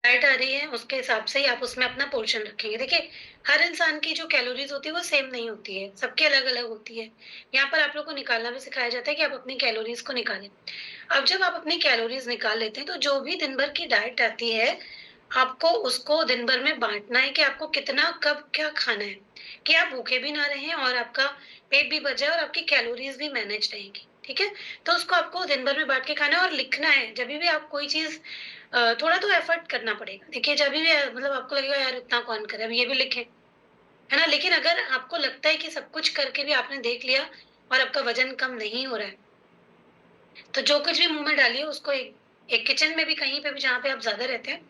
Diet आ रही है, उसके हिसाब से ही आप उसमें अपना पोर्शन रखेंगे। देखिए, हर इंसान की जो कैलोरीज़ होती है, वो सेम नहीं होती है, सबकी अलग-अलग होती है। यहाँ पर आप लोग को निकालना भी सिखाया जाता है कि आप अपनी कैलोरीज़ को निकालें। अब जब आप अपनी कैलोरीज़ निकाल लेते हैं, तो जो भी दिन भर की डाइट आती है, आपको उसको दिन भर में बाँटना है कि आपको कितना, कब, क्या खाना है, कि आप भूखे भी ना रहें और आपका पेट भी भर जाए और आपकी कैलोरीज़ भी मैनेज रहेंगी, ठीक है? तो उसको आपको दिन भर में बाँट के खाना है और लिखना है। जभी भी आप कोई चीज़ थोड़ा तो एफर्ट करना पड़ेगा। देखिए, जभी भी मतलब आपको लगेगा यार इतना कौन करे, अब ये भी लिखें, है ना? लेकिन अगर आपको लगता है कि सब कुछ करके भी आपने देख लिया और आपका वज़न कम नहीं हो रहा है, तो जो कुछ भी मुँह में डालिए उसको एक एक किचन में भी, कहीं पे भी जहाँ पे आप ज़्यादा रहते हैं,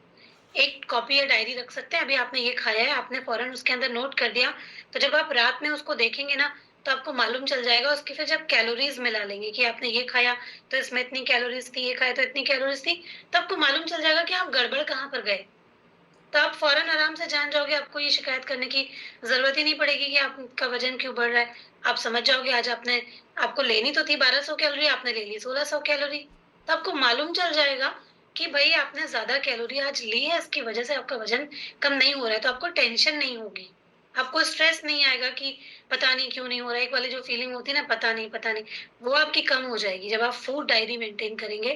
एक कॉपी या डायरी रख सकते हैं। अभी आपने ये खाया है, आपने फ़ौरन उसके अंदर नोट कर दिया, तो जब आप रात में उसको देखेंगे ना, तो आपको मालूम चल जाएगा। उसकी फिर जब कैलोरीज़ मिला लेंगे कि आपने ये खाया, तो इसमें इतनी कैलोरीज़ थी, ये खाया तो इतनी कैलोरीज़ थी, तो आपको मालूम चल जाएगा कि आप गड़बड़ कहाँ पर गए। तो आप फ़ौरन आराम से जान जाओगे, आपको ये शिकायत करने की ज़रूरत ही नहीं पड़ेगी कि आपका वज़न क्यों बढ़ रहा है। आप समझ जाओगे आज आपने, आपको लेनी तो थी 1200 कैलोरी, आपने ले ली 1600 कैलोरी। तो आपको मालूम चल जाएगा कि भई आपने ज़्यादा कैलोरी आज ली है, इसकी वज़ह से आपका वज़न कम नहीं हो रहा है, तो आपको टेंशन नहीं होगी। आपको स्ट्रेस नहीं आएगा कि पता नहीं क्यों नहीं हो रहा है, एक वाली जो फीलिंग होती है ना, पता नहीं, वो आपकी कम हो जाएगी। जब आप फूड डायरी मेंटेन करेंगे,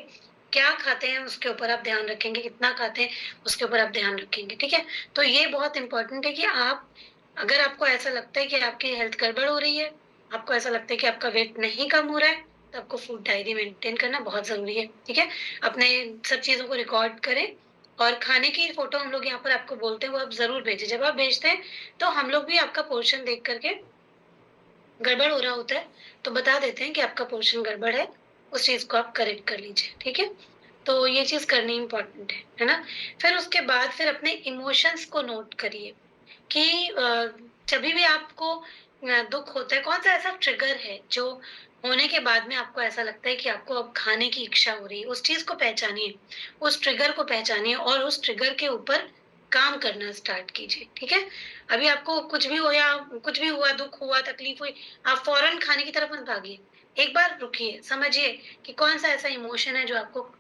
क्या खाते हैं उसके ऊपर आप ध्यान रखेंगे, कितना खाते हैं उसके ऊपर आप ध्यान रखेंगे, ठीक है? तो ये बहुत इम्पोर्टेंट है कि आप, अगर आपको ऐसा लगता है कि आपकी हेल्थ गड़बड़ हो रही है, आपको ऐसा लगता है कि आपका वेट नहीं कम हो रहा है, तो आपको फूड डायरी मेंटेन करना बहुत ज़रूरी है, ठीक है? अपने सब चीज़ों को रिकॉर्ड करें और खाने की फ़ोटो हम लोग यहाँ पर आपको बोलते हैं, वो आप ज़रूर भेजें। जब आप भेजते हैं, तो हम लोग भी आपका पोर्शन देख कर के, गड़बड़ हो रहा होता है, तो बता देते हैं कि आपका पोर्शन गड़बड़ है, उस चीज़ को आप करेक्ट कर लीजिए, ठीक है? तो ये चीज़ करनी इम्पोर्टेंट है ना? फिर उसके बाद फिर अपने इमोशंस को नोट करिए कि जभी भी आपको दुःख होता है, कौन-सा ऐसा ट्रिगर है जो होने के बाद में आपको ऐसा लगता है कि आपको अब खाने की इच्छा हो रही है, उस चीज़ को पहचानिए, उस ट्रिगर को पहचानिए और उस ट्रिगर के ऊपर काम करना स्टार्ट कीजिए, ठीक है? अभी आपको कुछ भी हो या कुछ भी हुआ, दुःख हुआ, तकलीफ हुई, आप फ़ौरन खाने की तरफ मत भागिए। एक बार रुकिए, समझिए कि कौन-सा ऐसा इमोशन है जो आपको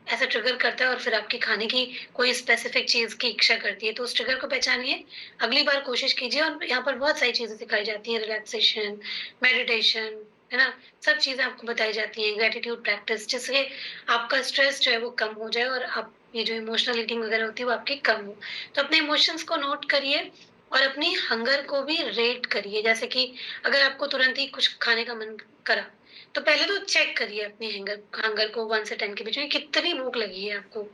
ऐसा ट्रिगर करता है और फिर आपकी खाने की कोई स्पेसिफिक चीज़ की इच्छा करती है, तो उस ट्रिगर को पहचानिए, अगली बार कोशिश कीजिए और यहाँ पर बहुत सारी चीज़ें सिखाई जाती हैं, रिलैक्सेशन, मेडिटेशन, है ना? सब चीज़ें आपको बताई जाती हैं, ग्रैटिट्यूड प्रैक्टिस, जिससे आपका स्ट्रेस जो है वो कम हो जाए और आप ये जो इमोशनल ईटिंग वगैरह होती है वो आपकी कम हो। तो अपने इमोशंस को नोट करिए और अपनी हंगर को भी रेट करिए, जैसे कि अगर आपको तुरंत ही कुछ खाने का मन करा, तो पहले तो चेक करिए अपनी हंगर हंगर को 1 से 10 के बीच में कितनी भूख लगी है आपको।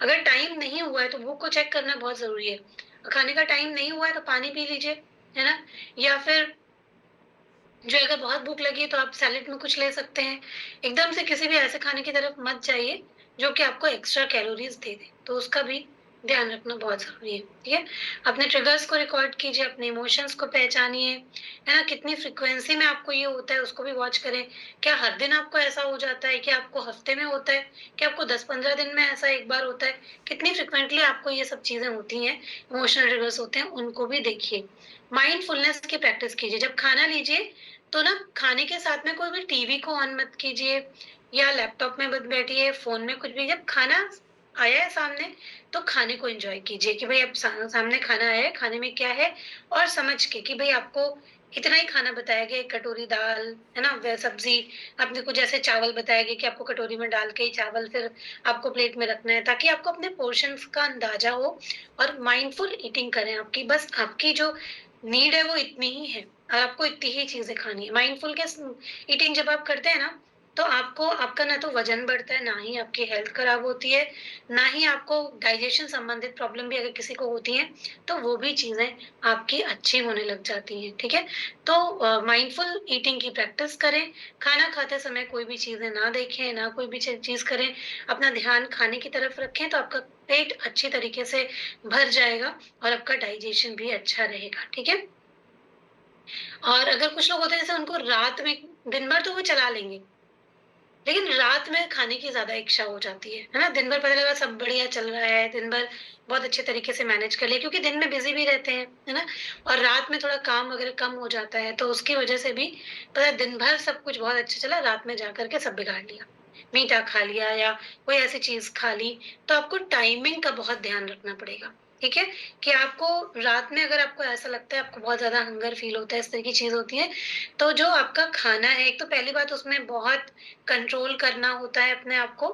अगर टाइम नहीं हुआ है तो भूख को चेक करना बहुत ज़रूरी है। खाने का टाइम नहीं हुआ है तो पानी पी लीजिए, है ना? या फिर जो अगर बहुत भूख लगी है तो आप सैलेड में कुछ ले सकते हैं। एकदम से किसी भी ऐसे खाने की तरफ मत जाइए जो कि आपको एक्स्ट्रा कैलोरीज़ दे दे, तो उसका भी ध्यान रखना बहुत ज़रूरी है, ठीक है? अपने ट्रिगर्स को रिकॉर्ड कीजिए, अपने इमोशंस को पहचानिए, है ना? कितनी फ्रीक्वेंसी में आपको ये होता है उसको भी वॉच करें। क्या हर दिन आपको ऐसा हो जाता है? क्या आपको हफ्ते में होता है? क्या आपको 10-15 दिन में ऐसा एक बार होता है? कितनी फ्रीक्वेंटली आपको ये सब चीज़ें होती हैं, इमोशनल ट्रिगर्स होते हैं, उनको भी देखिए। माइंडफुलनेस की प्रैक्टिस कीजिए, जब खाना लीजिए तो ना खाने के साथ में कोई भी टीवी को ऑन मत कीजिए या लैपटॉप में मत बैठिए, फ़ोन में कुछ भी, जब खाना आया है सामने, तो खाने को एन्जॉय कीजिए कि भई अब सामने खाना आया है, खाने में क्या है और समझ के कि भई आपको इतना ही खाना बताया गया, 1 कटोरी दाल, है ना? व सब्ज़ी, आपने कुछ ऐसे चावल बताया गया कि आपको कटोरी में डाल के ही चावल फिर आपको प्लेट में रखना है, ताकि आपको अपने पोर्शंस का अंदाज़ा हो और माइंडफुल ईटिंग करें आपकी, बस आपकी जो नीड है वो इतनी ही है और आपको इतनी ही चीज़ें खानी है। माइंडफुल के स ईटिंग जब आप करते हैं ना, तो आपको आपका ना तो वज़न बढ़ता है, ना ही आपकी हेल्थ खराब होती है, ना ही आपको डाइजेशन संबंधित प्रॉब्लम भी अगर किसी को होती हैं, तो वो भी चीज़ें आपकी अच्छी होने लग जाती हैं, ठीक है? तो माइंडफुल ईटिंग की प्रैक्टिस करें, खाना खाते समय कोई भी चीज़ें ना देखें, ना कोई भी चीज़ करें, अपना ध्यान खाने की तरफ रखें, तो आपका पेट अच्छी तरीके से भर जाएगा और आपका डाइजेशन भी अच्छा रहेगा, ठीक है? और अगर कुछ लोग होते हैं जैसे उनको रात में, दिन भर तो वो चला लेंगे, लेकिन रात में खाने की ज़्यादा इच्छा हो जाती है ना? दिन भर पता लगा सब बढ़िया चल रहा है, दिन भर बहुत अच्छे तरीके से मैनेज कर लिया क्योंकि दिन में बिज़ी भी रहते हैं, है ना? और रात में थोड़ा काम वगैरह कम हो जाता है, तो उसकी वजह से भी पता है दिन भर सब कुछ बहुत अच्छा चला, रात में जा कर के सब बिगाड़ लिया। मीठा खा लिया या कोई ऐसी चीज़ खा ली, तो आपको टाइमिंग का बहुत ध्यान रखना पड़ेगा, ठीक है? कि आपको रात में अगर आपको ऐसा लगता है आपको बहुत ज़्यादा हंगर फ़ील होता है, इस तरह की चीज़ होती है, तो जो आपका खाना है, एक तो पहली बात उसमें बहुत कंट्रोल करना होता है अपने आप को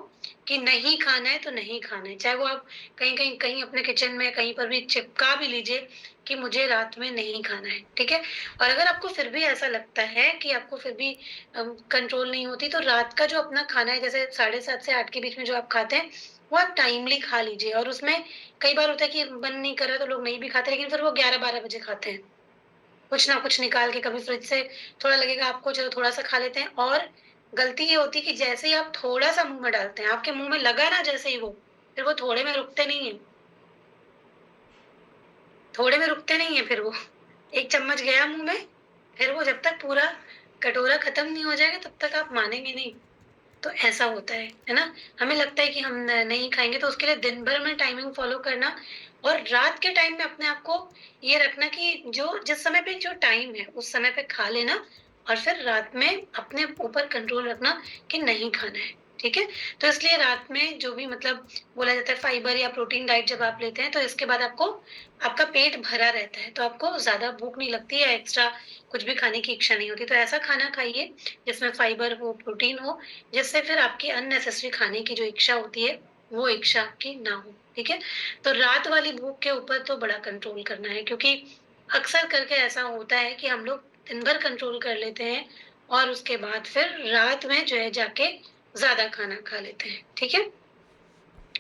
कि नहीं खाना है तो नहीं खाना है। चाहे वो आप कहीं-कहीं कहीं अपने किचन में कहीं पर भी चिपका भी लीजिए कि मुझे रात में नहीं खाना है, ठीक है? और अगर आपको फिर भी ऐसा लगता है कि आपको फिर भी कंट्रोल नहीं होती, तो रात का जो अपना खाना है जैसे 7:30 से 8 के बीच में जो आप खाते हैं, वो आप टाइमली खा लीजिए और उसमें कई बार होता है कि मन नहीं कर रहा तो लोग नहीं भी खाते, लेकिन फिर वो 11-12 बजे खाते हैं। कुछ ना कुछ निकाल के कभी फ्रिज से थोड़ा लगेगा आपको चलो थोड़ा-सा खा लेते हैं और गलती ये होती है कि जैसे ही आप थोड़ा-सा मुँह में डालते हैं, आपके मुँह में लगा ना जैसे ही वो, फिर वो थोड़े में रुकते नहीं हैं, थोड़े में रुकते नहीं हैं फिर वो। 1 चम्मच गया मुँह में, फिर वो जब तक पूरा कटोरा खत्म नहीं हो जाएगा तब तक आप मानेंगे नहीं। तो ऐसा होता है ना? हमें लगता है कि हम न नहीं खाएँगे तो उसके लिए दिन भर में टाइमिंग फ़ॉलो करना और रात के टाइम में अपने आप को ये रखना कि जो जिस समय पे जो टाइम है, उस समय पे खा लेना और फिर रात में अपने ऊपर कंट्रोल रखना कि नहीं खाना है, ठीक है? तो इसलिए रात में जो भी मतलब बोला जाता है फाइबर या प्रोटीन डाइट जब आप लेते हैं, तो इसके बाद आपको आपका पेट भरा रहता है, तो आपको ज़्यादा भूख नहीं लगती या एक्स्ट्रा कुछ भी खाने की इच्छा नहीं होती। तो ऐसा खाना खाइए जिसमें फाइबर हो, प्रोटीन हो जिससे फिर आपकी अननेसेसरी खाने की जो इच्छा होती है, वो इच्छा आपकी ना हो, ठीक है? तो रात वाली भूख के ऊपर तो बड़ा कंट्रोल करना है क्योंकि अक्सर करके ऐसा होता है कि हम लोग दिन भर कंट्रोल कर लेते हैं और उसके बाद फिर रात में जो है जाके ज़्यादा खाना खा लेते हैं, ठीक है?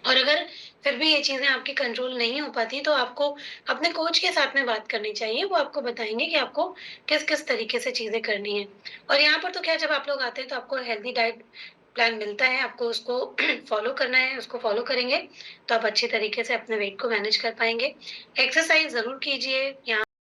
और अगर फिर भी ये चीज़ें आपकी कंट्रोल नहीं हो पाती, तो आपको अपने कोच के साथ में बात करनी चाहिए। वो आपको बताएँगे कि आपको किस-किस तरीके से चीज़ें करनी हैं। और यहाँ पर तो ख़ैर जब आप लोग आते हैं तो आपको हेल्दी डाइट प्लान मिलता है, आपको उसको फ़ॉलो करना है, उसको फ़ॉलो करेंगे, तो आप अच्छे तरीके से अपने वेट को मैनेज कर पाएँगे। एक्सरसाइज़ ज़रूर कीजिए, यहाँ